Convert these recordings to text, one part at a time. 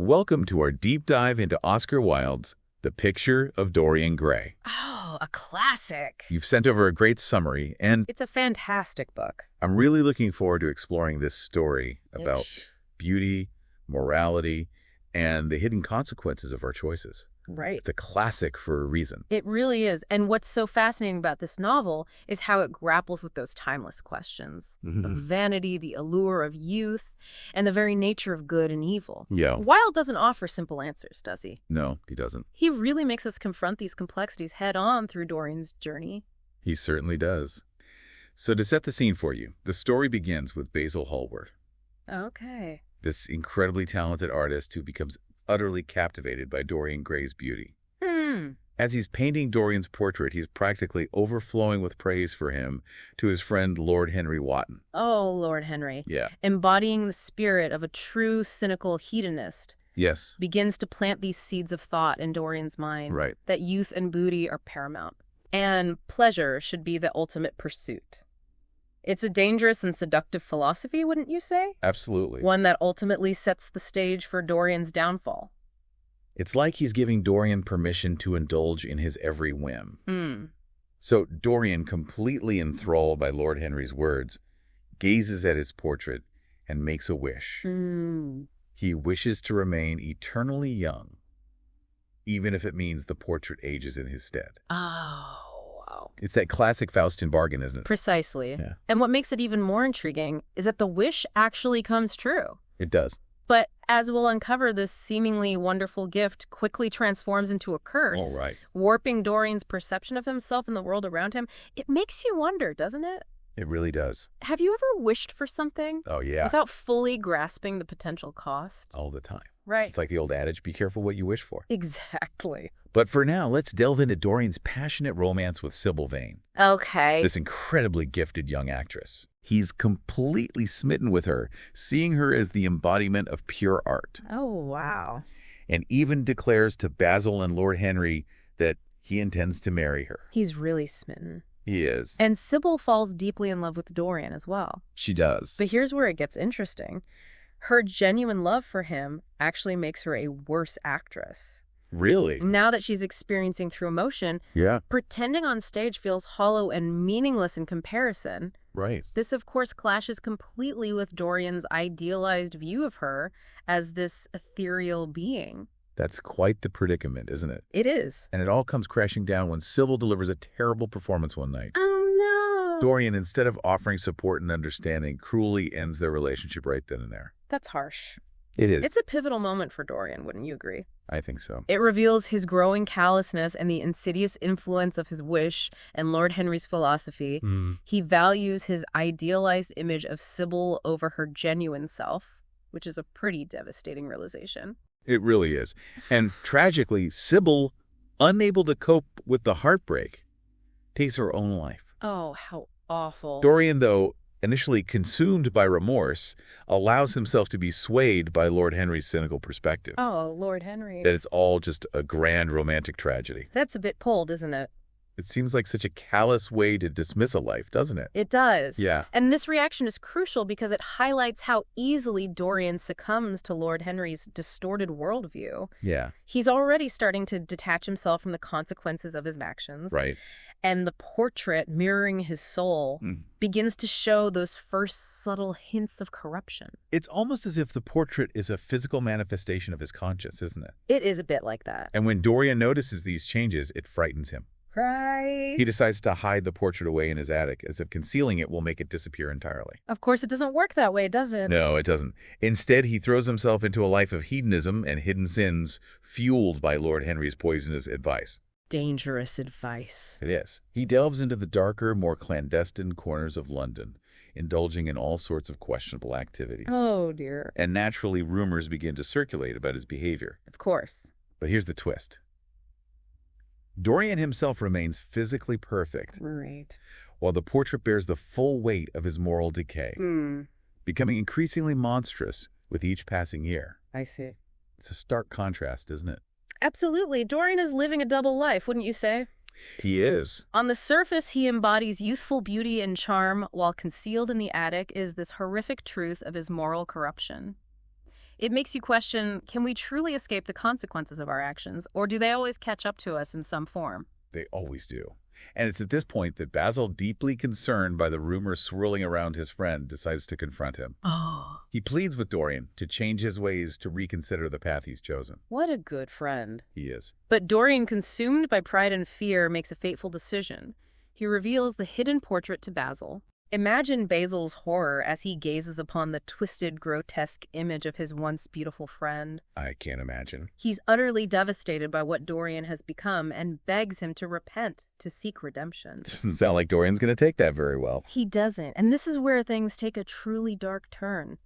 Welcome to our deep dive into Oscar Wilde's The Picture of Dorian Gray. Oh, a classic. You've sent over a great summary, and It's a fantastic book. I'm really looking forward to exploring this story about Ish. beauty, morality, and the hidden consequences of our choices. Right. It's a classic for a reason. It really is. And what's so fascinating about this novel is how it grapples with those timeless questions of vanity, the allure of youth, and the very nature of good and evil. Yeah. Wilde doesn't offer simple answers, does he? No, he doesn't. He really makes us confront these complexities head-on through Dorian's journey. He certainly does. So to set the scene for you, the story begins with Basil Hallward, Okay. this incredibly talented artist who becomes utterly captivated by Dorian Gray's beauty. As he's painting Dorian's portrait, he's practically overflowing with praise for him to his friend Lord Henry Wotton. Oh, Lord Henry. Yeah. Embodying the spirit of a true cynical hedonist, Yes. begins to plant these seeds of thought in Dorian's mind. Right. That youth and beauty are paramount, and pleasure should be the ultimate pursuit. It's a dangerous and seductive philosophy, wouldn't you say? Absolutely. One that ultimately sets the stage for Dorian's downfall. It's like he's giving Dorian permission to indulge in his every whim. So Dorian, completely enthralled by Lord Henry's words, gazes at his portrait and makes a wish. He wishes to remain eternally young, even if it means the portrait ages in his stead. Oh, wow. It's that classic Faustian bargain, isn't it? Precisely. Yeah. And what makes it even more intriguing is that the wish actually comes true. It does. But as we'll uncover, this seemingly wonderful gift quickly transforms into a curse, All right. warping Dorian's perception of himself and the world around him. It makes you wonder, doesn't it? It really does. Have you ever wished for something Oh, yeah. without fully grasping the potential cost? All the time. Right. It's like the old adage, be careful what you wish for. Exactly. But for now, let's delve into Dorian's passionate romance with Sybil Vane, Okay. this incredibly gifted young actress. He's completely smitten with her, seeing her as the embodiment of pure art, Oh, wow. and even declares to Basil and Lord Henry that he intends to marry her. He's really smitten. He is. And Sybil falls deeply in love with Dorian as well. She does. But here's where it gets interesting. Her genuine love for him actually makes her a worse actress. Really? Now that she's experiencing through emotion, Yeah. pretending on stage feels hollow and meaningless in comparison. Right. This, of course, clashes completely with Dorian's idealized view of her as this ethereal being. That's quite the predicament, isn't it? It is. And it all comes crashing down when Sybil delivers a terrible performance one night. Oh, no. Dorian, instead of offering support and understanding, cruelly ends their relationship right then and there. That's harsh. It is. It's a pivotal moment for Dorian, wouldn't you agree? I think so. It reveals his growing callousness and the insidious influence of his wish and Lord Henry's philosophy. He values his idealized image of Sybil over her genuine self, which is a pretty devastating realization. It really is. And tragically, Sybil, unable to cope with the heartbreak, takes her own life. Oh, how awful. Dorian, though initially consumed by remorse, allows himself to be swayed by Lord Henry's cynical perspective. Oh, Lord Henry. That it's all just a grand romantic tragedy. That's a bit cold, isn't it? It seems like such a callous way to dismiss a life, doesn't it? It does. Yeah. And this reaction is crucial because it highlights how easily Dorian succumbs to Lord Henry's distorted worldview. Yeah. He's already starting to detach himself from the consequences of his actions. Right. And the portrait, mirroring his soul, begins to show those first subtle hints of corruption. It's almost as if the portrait is a physical manifestation of his conscience, isn't it? It is a bit like that. And when Dorian notices these changes, it frightens him. Right. He decides to hide the portrait away in his attic, as if concealing it will make it disappear entirely. Of course, it doesn't work that way, does it? No, it doesn't. Instead, he throws himself into a life of hedonism and hidden sins, fueled by Lord Henry's poisonous advice. Dangerous advice. It is. He delves into the darker, more clandestine corners of London, indulging in all sorts of questionable activities. Oh, dear. And naturally, rumors begin to circulate about his behavior. Of course. But here's the twist. Dorian himself remains physically perfect, Right. while the portrait bears the full weight of his moral decay, becoming increasingly monstrous with each passing year. I see. It's a stark contrast, isn't it? Absolutely. Dorian is living a double life, wouldn't you say? He is. On the surface, he embodies youthful beauty and charm, while concealed in the attic is this horrific truth of his moral corruption. It makes you question, can we truly escape the consequences of our actions, or do they always catch up to us in some form? They always do. And it's at this point that Basil, deeply concerned by the rumors swirling around his friend, decides to confront him. Oh, He pleads with Dorian to change his ways, to reconsider the path he's chosen. what a good friend. He is. But Dorian, consumed by pride and fear, makes a fateful decision. He reveals the hidden portrait to Basil. Imagine Basil's horror as he gazes upon the twisted, grotesque image of his once beautiful friend. I can't imagine. He's utterly devastated by what Dorian has become and begs him to repent, to seek redemption. Doesn't sound like Dorian's going to take that very well. He doesn't, and this is where things take a truly dark turn.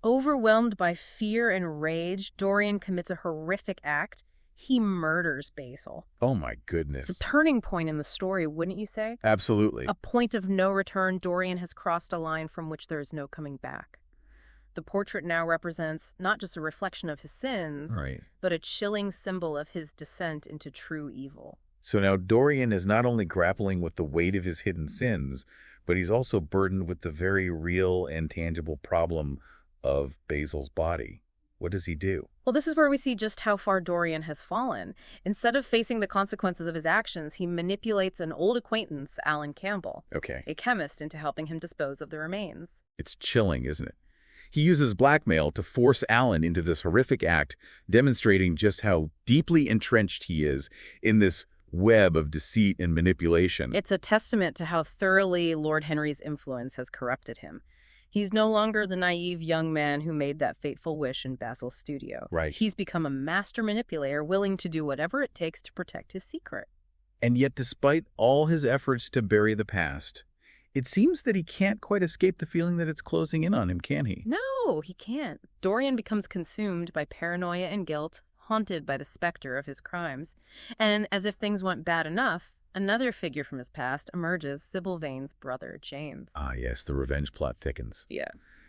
Overwhelmed by fear and rage, Dorian commits a horrific act. He murders Basil. Oh my goodness. It's a turning point in the story, wouldn't you say? Absolutely. A point of no return. Dorian has crossed a line from which there is no coming back. The portrait now represents not just a reflection of his sins, Right. but a chilling symbol of his descent into true evil. So now Dorian is not only grappling with the weight of his hidden sins, but he's also burdened with the very real and tangible problem of Basil's body. What does he do? Well, this is where we see just how far Dorian has fallen. Instead of facing the consequences of his actions, he manipulates an old acquaintance, Alan Campbell, Okay. a chemist, into helping him dispose of the remains. It's chilling, isn't it? He uses blackmail to force Alan into this horrific act, demonstrating just how deeply entrenched he is in this web of deceit and manipulation. It's a testament to how thoroughly Lord Henry's influence has corrupted him. He's no longer the naive young man who made that fateful wish in Basil's studio. Right. He's become a master manipulator, willing to do whatever it takes to protect his secret. And yet, despite all his efforts to bury the past, it seems that he can't quite escape the feeling that it's closing in on him, can he? No, he can't. Dorian becomes consumed by paranoia and guilt, haunted by the specter of his crimes. And as if things weren't bad enough, another figure from his past emerges, Sybil Vane's brother, James. Ah, yes, the revenge plot thickens. Yeah.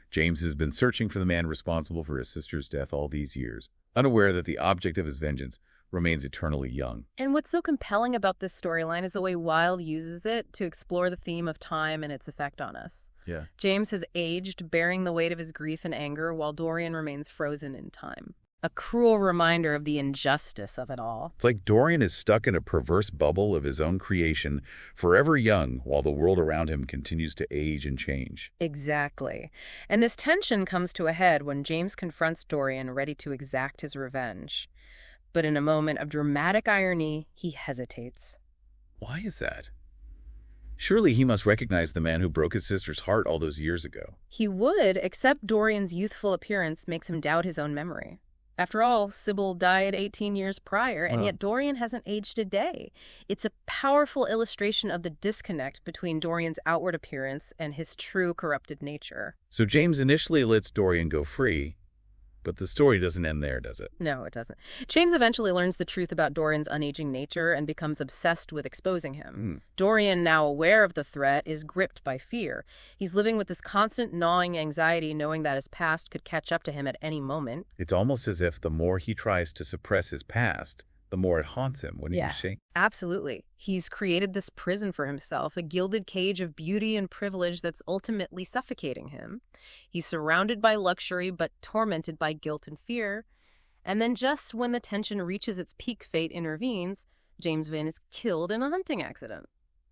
James has been searching for the man responsible for his sister's death all these years, unaware that the object of his vengeance remains eternally young. And what's so compelling about this storyline is the way Wilde uses it to explore the theme of time and its effect on us. Yeah. James has aged, bearing the weight of his grief and anger, while Dorian remains frozen in time. A cruel reminder of the injustice of it all. It's like Dorian is stuck in a perverse bubble of his own creation, forever young, while the world around him continues to age and change. Exactly. And this tension comes to a head when James confronts Dorian, ready to exact his revenge. But in a moment of dramatic irony, he hesitates. Why is that? Surely he must recognize the man who broke his sister's heart all those years ago. He would, except Dorian's youthful appearance makes him doubt his own memory. After all, Sybil died 18 years prior, and yet Dorian hasn't aged a day. It's a powerful illustration of the disconnect between Dorian's outward appearance and his true corrupted nature. So James initially lets Dorian go free, but the story doesn't end there, does it? No, it doesn't. James eventually learns the truth about Dorian's unaging nature and becomes obsessed with exposing him. Dorian, now aware of the threat, is gripped by fear. He's living with this constant gnawing anxiety, knowing that his past could catch up to him at any moment. It's almost as if the more he tries to suppress his past, the more it haunts him, wouldn't you say? Absolutely. He's created this prison for himself, a gilded cage of beauty and privilege that's ultimately suffocating him. He's surrounded by luxury, but tormented by guilt and fear. And then just when the tension reaches its peak, fate intervenes. James Vane is killed in a hunting accident.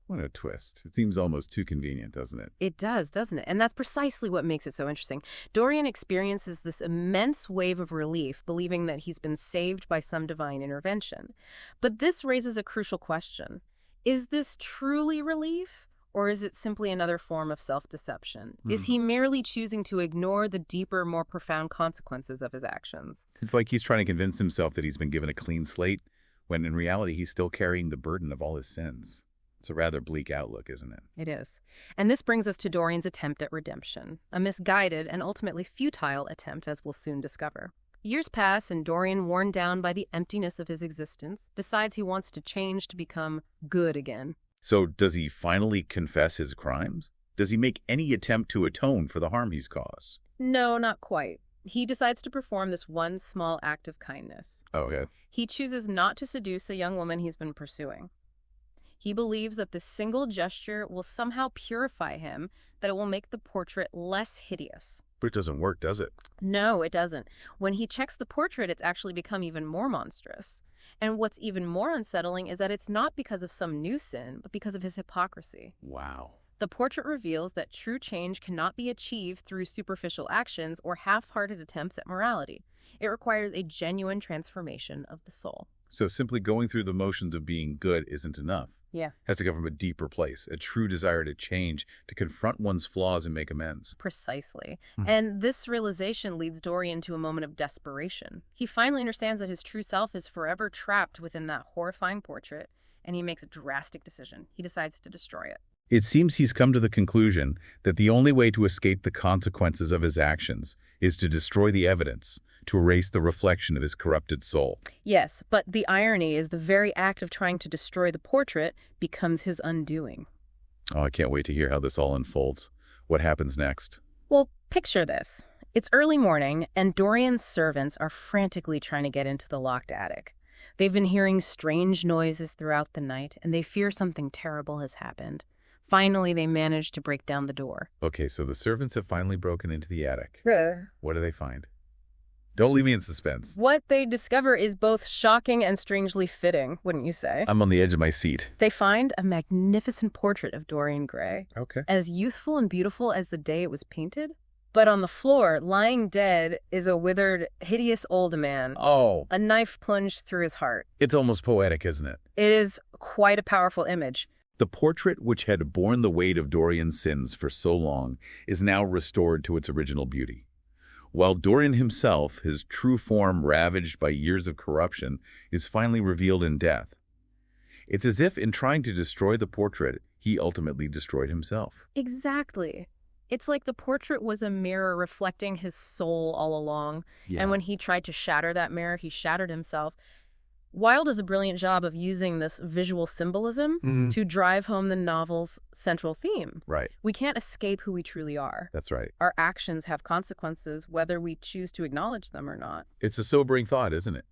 What a twist. It seems almost too convenient, doesn't it? It does, doesn't it? And that's precisely what makes it so interesting. Dorian experiences this immense wave of relief, believing that he's been saved by some divine intervention. But this raises a crucial question. Is this truly relief, or is it simply another form of self-deception? Is he merely choosing to ignore the deeper, more profound consequences of his actions? It's like he's trying to convince himself that he's been given a clean slate, when in reality he's still carrying the burden of all his sins. It's a rather bleak outlook, isn't it? It is. And this brings us to Dorian's attempt at redemption, a misguided and ultimately futile attempt, as we'll soon discover. Years pass, and Dorian, worn down by the emptiness of his existence, decides he wants to change to become good again. So does he finally confess his crimes? Does he make any attempt to atone for the harm he's caused? No, not quite. He decides to perform this one small act of kindness. Oh, okay. He chooses not to seduce a young woman he's been pursuing. He believes that this single gesture will somehow purify him, that it will make the portrait less hideous. But it doesn't work, does it? No, it doesn't. When he checks the portrait, it's actually become even more monstrous. And what's even more unsettling is that it's not because of some new sin, but because of his hypocrisy. Wow. The portrait reveals that true change cannot be achieved through superficial actions or half-hearted attempts at morality. It requires a genuine transformation of the soul. So simply going through the motions of being good isn't enough. Yeah. Has to come from a deeper place, a true desire to change, to confront one's flaws and make amends. Precisely. And this realization leads Dorian to a moment of desperation. He finally understands that his true self is forever trapped within that horrifying portrait, and he makes a drastic decision. He decides to destroy it. It seems he's come to the conclusion that the only way to escape the consequences of his actions is to destroy the evidence, to erase the reflection of his corrupted soul. Yes, but the irony is the very act of trying to destroy the portrait becomes his undoing. Oh, I can't wait to hear how this all unfolds. What happens next? Well, picture this. It's early morning, and Dorian's servants are frantically trying to get into the locked attic. They've been hearing strange noises throughout the night, and they fear something terrible has happened. Finally, they manage to break down the door. Okay, so the servants have finally broken into the attic. What What do they find? Don't leave me in suspense. they discover is both shocking and strangely fitting, wouldn't you say? I'm on the edge of my seat. They find a magnificent portrait of Dorian Gray, Okay. as youthful and beautiful as the day it was painted. But on the floor, lying dead, is a withered, hideous old man. Oh, A knife plunged through his heart. it's almost poetic, isn't it? It is quite a powerful image. The portrait which had borne the weight of Dorian's sins for so long is now restored to its original beauty. While Dorian himself, his true form ravaged by years of corruption, is finally revealed in death. It's as if in trying to destroy the portrait, he ultimately destroyed himself. Exactly. It's like the portrait was a mirror reflecting his soul all along. Yeah. And when he tried to shatter that mirror, he shattered himself. Wilde does a brilliant job of using this visual symbolism to drive home the novel's central theme. Right. We can't escape who we truly are. That's right. Our actions have consequences, whether we choose to acknowledge them or not. It's a sobering thought, isn't it?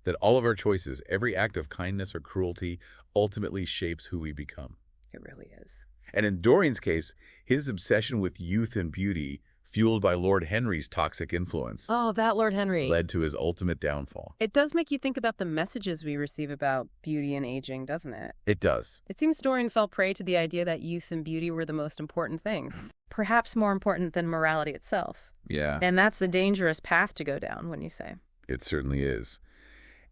That all of our choices, every act of kindness or cruelty, ultimately shapes who we become. It really is. And in Dorian's case, his obsession with youth and beauty, fueled by Lord Henry's toxic influence, Oh, that Lord Henry. led to his ultimate downfall. It does make you think about the messages we receive about beauty and aging, doesn't it? It does. It seems Dorian fell prey to the idea that youth and beauty were the most important things, perhaps more important than morality itself. Yeah, And that's a dangerous path to go down, wouldn't you say? it certainly is.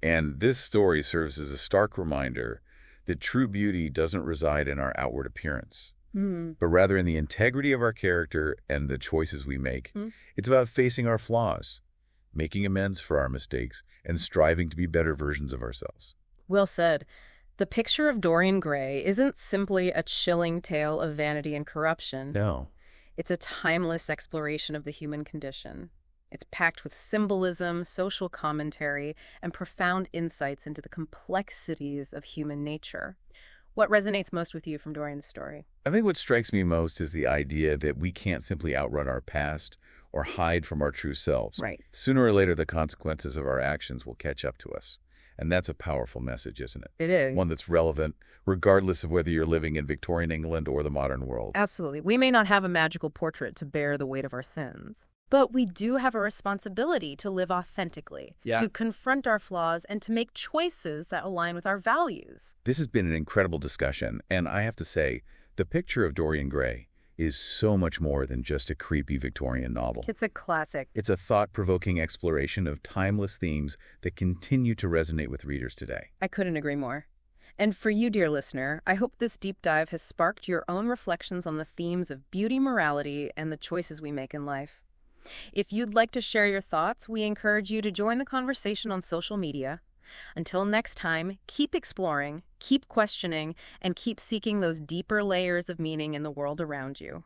And this story serves as a stark reminder that true beauty doesn't reside in our outward appearance, but rather in the integrity of our character and the choices we make. It's about facing our flaws, making amends for our mistakes, and striving to be better versions of ourselves. Well said. The Picture of Dorian Gray isn't simply a chilling tale of vanity and corruption. No. It's a timeless exploration of the human condition. It's packed with symbolism, social commentary, and profound insights into the complexities of human nature. What resonates most with you from Dorian's story? I think what strikes me most is the idea that we can't simply outrun our past or hide from our true selves. Right. Sooner or later, the consequences of our actions will catch up to us. And that's a powerful message, isn't it? It is. One that's relevant, regardless of whether you're living in Victorian England or the modern world. Absolutely. We may not have a magical portrait to bear the weight of our sins, but we do have a responsibility to live authentically, to confront our flaws, and to make choices that align with our values. This has been an incredible discussion, and I have to say, The Picture of Dorian Gray is so much more than just a creepy Victorian novel. It's a classic. It's a thought-provoking exploration of timeless themes that continue to resonate with readers today. I couldn't agree more. And for you, dear listener, I hope this deep dive has sparked your own reflections on the themes of beauty, morality, and the choices we make in life. If you'd like to share your thoughts, we encourage you to join the conversation on social media. Until next time, keep exploring, keep questioning, and keep seeking those deeper layers of meaning in the world around you.